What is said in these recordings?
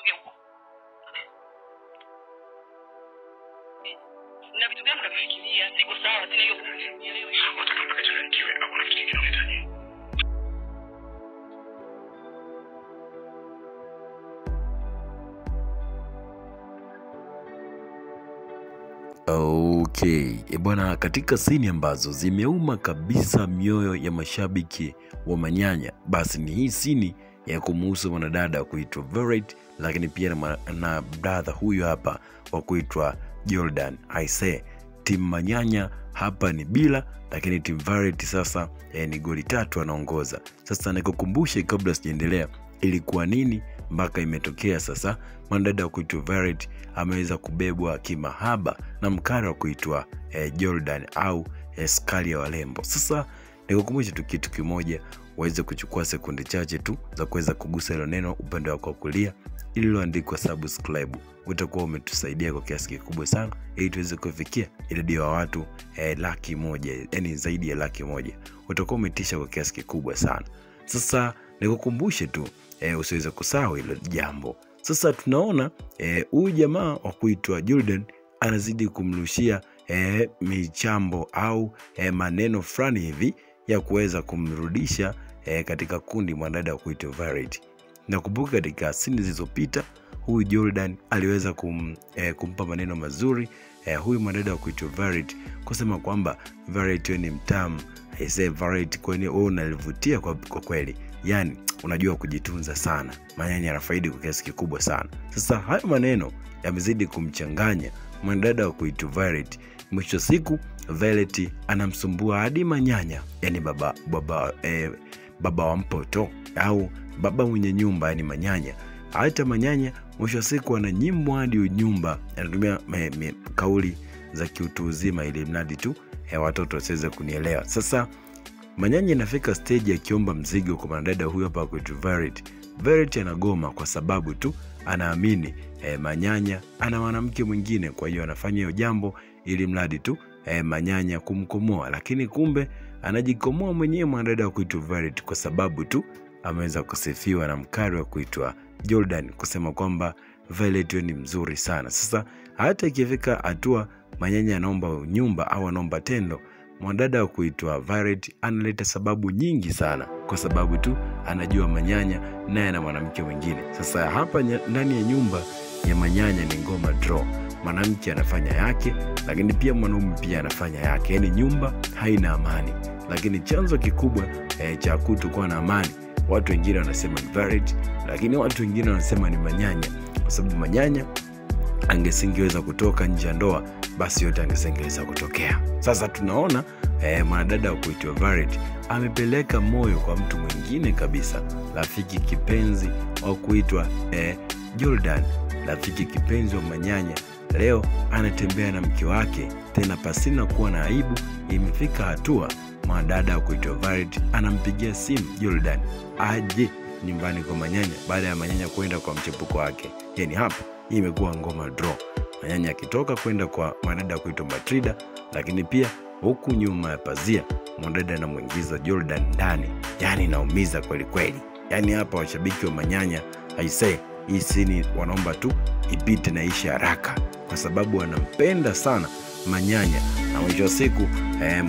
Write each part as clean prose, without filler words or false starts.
Sogea huko. Na vitu gani unafikiria? Siko sawa, sina hiyo nielewe. Nataka mpaka changanyikiwe au na kitu kingine unahitaji. Okay, bwana, katika sini ambazo zimeuma kabisa mioyo ya mashabiki wa Manyanya, basi ni hii sini ya kumuhusu mwanadada kuitwa Verity, lakini pia na brother huyu hapa wa kuitwa Jordan. I say team Manyanya hapa ni bila, lakini team Verity sasa ni goli 3 anaongoza. Sasa nikukumbushe kabla sijaendelea, ilikuwa nini mpaka imetokea sasa mwanadada wa kuitwa Verity ameweza kubebwa kimahaba na mkara wa kuitwa Jordan au Skali ya Walembo. Sasa nikukumbushe tu kitu kimoja, uweze kuchukua sekunde chache tu za kuweza kugusa hilo neno upande wako wa kulia ililoandikwa subscribe. Utakuwa umetusaidia kwa kiasi kikubwa sana ili tuweze kufikia idadi ya watu 100,000, yani zaidi ya 100,000. Utakuwa umetisha kwa kiasi kikubwa sana. Sasa nikukumbushe tu usiweze kusahau hilo jambo. Sasa tunaona huyu jamaa wa kuitwa Jordan anazidi kumrushia michambo au maneno fulani hivi ya kuweza kumrudisha katika kundi mwanadada wa kuitwa Verity. Nakumbuka katika sini zilizopita huyu Jordan aliweza kumpa maneno mazuri huyu mwanadada wa kuitwa Verity, kusema kwamba Verity ni mtamu. I say Verity, kwani wewe unalivutia kwa kweli, yani unajua kujitunza sana. Manyanya anafaidi kwa kiasi kikubwa sana. Sasa hayo maneno yamezidi kumchanganya mwanadada wa kuitwa Verity. Mwisho siku Verity anamsumbua hadi Manyanya, yani baba wa mpoto au baba mwenye nyumba, yani Manyanya. Hata Manyanya mwisho siku ananyimwa hadi nyumba, anatumia kauli za kiutu uzima ili mradi tu watoto wasiweze kunielewa. Sasa Manyanya inafika stage akiomba mzigo kwa mwanadada huyo hapa kuitwa Verity. Verity anagoma kwa sababu tu anaamini Manyanya ana mwanamke mwingine, kwa hiyo anafanya hiyo jambo ili mradi tu Manyanya kumkomoa, lakini kumbe anajikomoa mwenyewe mwanadada wa kuitwa Verity kwa sababu tu ameweza kusifiwa na mkari wa kuitwa Jordan kusema kwamba Verity ni mzuri sana. Sasa hata ikifika hatua Manyanya anaomba nyumba au anaomba tendo, mwanadada wa kuitwa Verity analeta sababu nyingi sana kwa sababu tu anajua Manyanya naye ana mwanamke mwingine. Sasa hapa ndani ya nyumba ya Manyanya ni ngoma draw. Mwanamke anafanya yake, lakini pia mwanaume pia anafanya yake. Yani nyumba haina amani. Lakini chanzo kikubwa cha kutokuwa na amani, watu wengine wanasema ni Verity, lakini watu wengine wanasema ni Manyanya, kwa sababu Manyanya angesingeweza kutoka nje ya ndoa, basi yote angesingeweza kutokea. Sasa tunaona mwanadada wa kuitwa Verity amepeleka moyo kwa mtu mwingine kabisa, rafiki kipenzi wa kuitwa Jordan, rafiki kipenzi wa Manyanya. Leo anatembea na mke wake tena pasina kuwa na aibu. Imefika hatua mwanadada wa kuitwa Verity anampigia simu Jordan aje nyumbani kwa Manyanya baada ya Manyanya kwenda kwa mchepuko wake. Yani hapa imekuwa ngoma draw. Manyanya akitoka kwenda kwa mwanadada kuitwa Matrida, lakini pia huku nyuma ya pazia mwanadada anamuingiza Jordan ndani. Yani naumiza kweli kweli. Yani hapa washabiki wa Manyanya I say hii sini wanaomba tu ipite na ishe haraka, kwa sababu wanampenda sana Manyanya na mwisho siku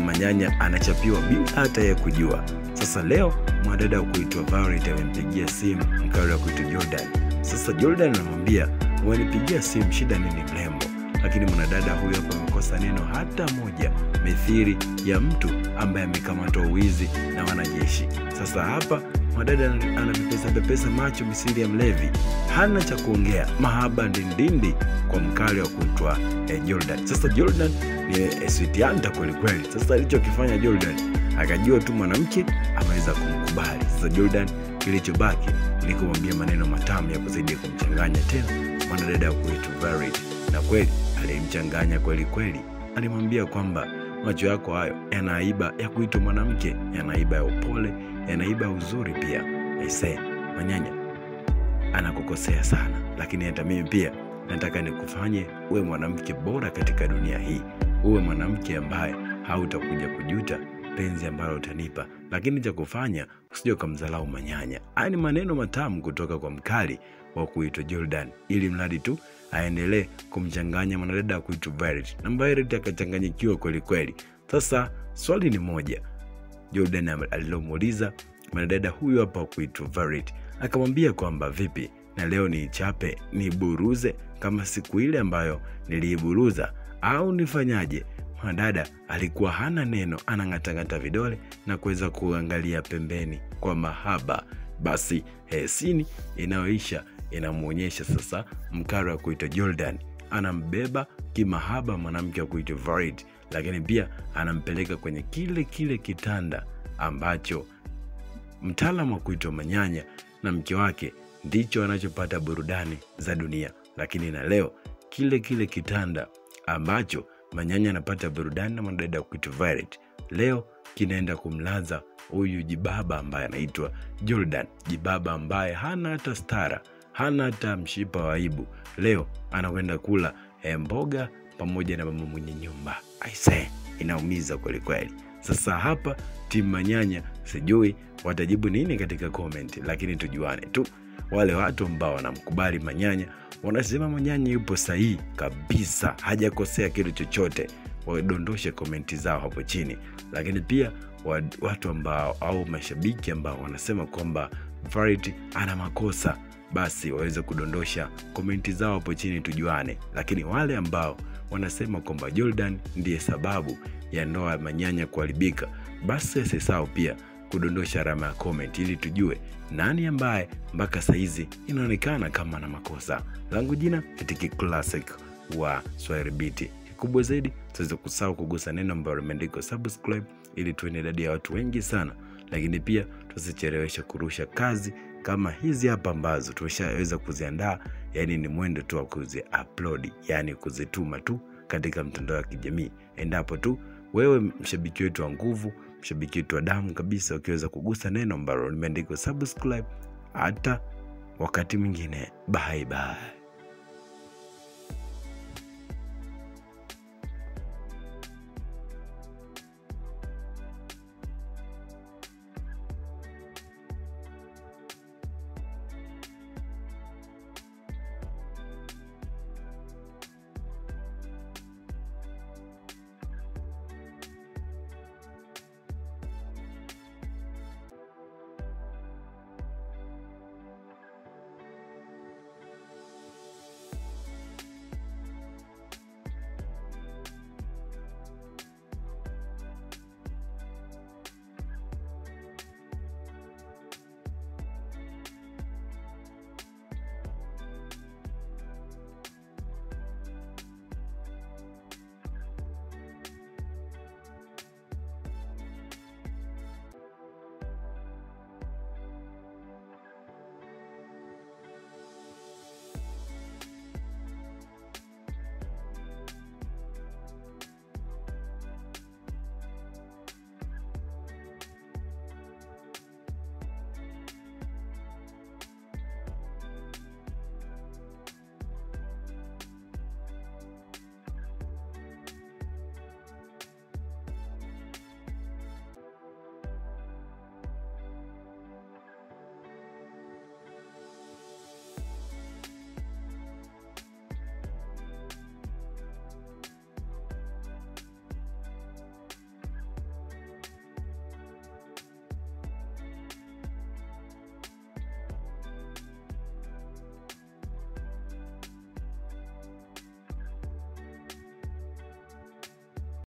Manyanya anachapiwa bila hata ya kujua. Sasa leo mwanadada wa kuitwa Verity amempigia simu mkari wa kuitwa Jordan. Sasa Jordan anamwambia, "Wanipigia simu, shida nini mlembo?" Lakini mwanadada huyo hapa amekosa neno hata moja, mithiri ya mtu ambaye amekamatwa uwizi na wanajeshi. Sasa hapa mwanadada anapepesa macho misiri ya mlevi, hana cha kuongea, mahaba ndindindi kwa mkali wa kuitwa Jordan. Sasa Jordan ni sweet hunter kweli kweli. Sasa alichokifanya Jordan, akajua tu mwanamke ameweza kumkubali. Sasa Jordan kilichobaki ni kumwambia maneno matamu ya kuzidi kumchanganya tena mwanadada wa kuitwa Verity. Na kweli alimchanganya kweli kweli. Alimwambia kwamba macho yako hayo yanaiba ya kuitwa mwanamke, yanaiba ya upole, yanaiba uzuri pia. I say Manyanya anakukosea sana, lakini hata mimi pia nataka nikufanye uwe mwanamke bora katika dunia hii. Uwe mwanamke ambaye hautakuja kujuta penzi ambalo utanipa lakini cha kufanya usije kumdharau Manyanya. Haya ni maneno matamu kutoka kwa mkali wa kuitwa Jordan, ili mradi tu aendelee kumchanganya mwanadada kuitwa Violet, na Violet akachanganyikiwa kweli kweli. Sasa swali ni moja, Jordan alilomuuliza mwanadada huyu hapa kuitwa Violet, akamwambia kwamba vipi na leo ni chape, ni buruze kama siku ile ambayo niliiburuza au nifanyaje? Mwanadada alikuwa hana neno, anang'atang'ata vidole na kuweza kuangalia pembeni kwa mahaba. Basi scene inayoisha inamuonyesha sasa mkara wa kuitwa Jordan anambeba kimahaba mwanamke wa kuitwa Violet, lakini pia anampeleka kwenye kile kitanda ambacho mtaalamu wa kuitwa Manyanya na mke wake ndicho anachopata burudani za dunia. Lakini na leo kile kitanda ambacho Manyanya anapata burudani na mwanadada wa kuitwa Violet, leo kinaenda kumlaza huyu jibaba ambaye anaitwa Jordan, jibaba ambaye hana hata stara, hana hata mshipa wa aibu. Leo anakwenda kula mboga pamoja na mama mwenye nyumba. Aise, inaumiza kweli kweli. Sasa hapa timu Manyanya sijui watajibu nini katika comment, lakini tujuane tu, wale watu ambao wanamkubali Manyanya wanasema Manyanya yupo sahihi kabisa, hajakosea kitu chochote, wadondoshe komenti zao hapo chini. Lakini pia watu ambao au mashabiki ambao wanasema kwamba Violet ana makosa, basi waweze kudondosha komenti zao hapo chini tujuane. Lakini wale ambao wanasema kwamba Jordan ndiye sababu ya ndoa Manyanya kuharibika, basi asisahau pia kudondosha alama ya comment ili tujue nani ambaye mpaka saizi inaonekana kama na makosa. Langu jina Etiki Classic wa Swahili Beat. Kikubwa zaidi tuweze kusahau kugusa neno ambalo limeandikwa subscribe ili tuone idadi ya watu wengi sana. Lakini pia tusicheleweshe kurusha kazi kama hizi hapa ambazo tumeshaweza kuziandaa, yani ni mwendo tu wa kuzi upload, yani kuzituma tu katika mtandao wa kijamii. Endapo tu wewe mshabiki wetu wa nguvu, mshabiki wetu wa damu kabisa, ukiweza kugusa neno ambalo limeandikwa subscribe. Hata wakati mwingine, bye bye.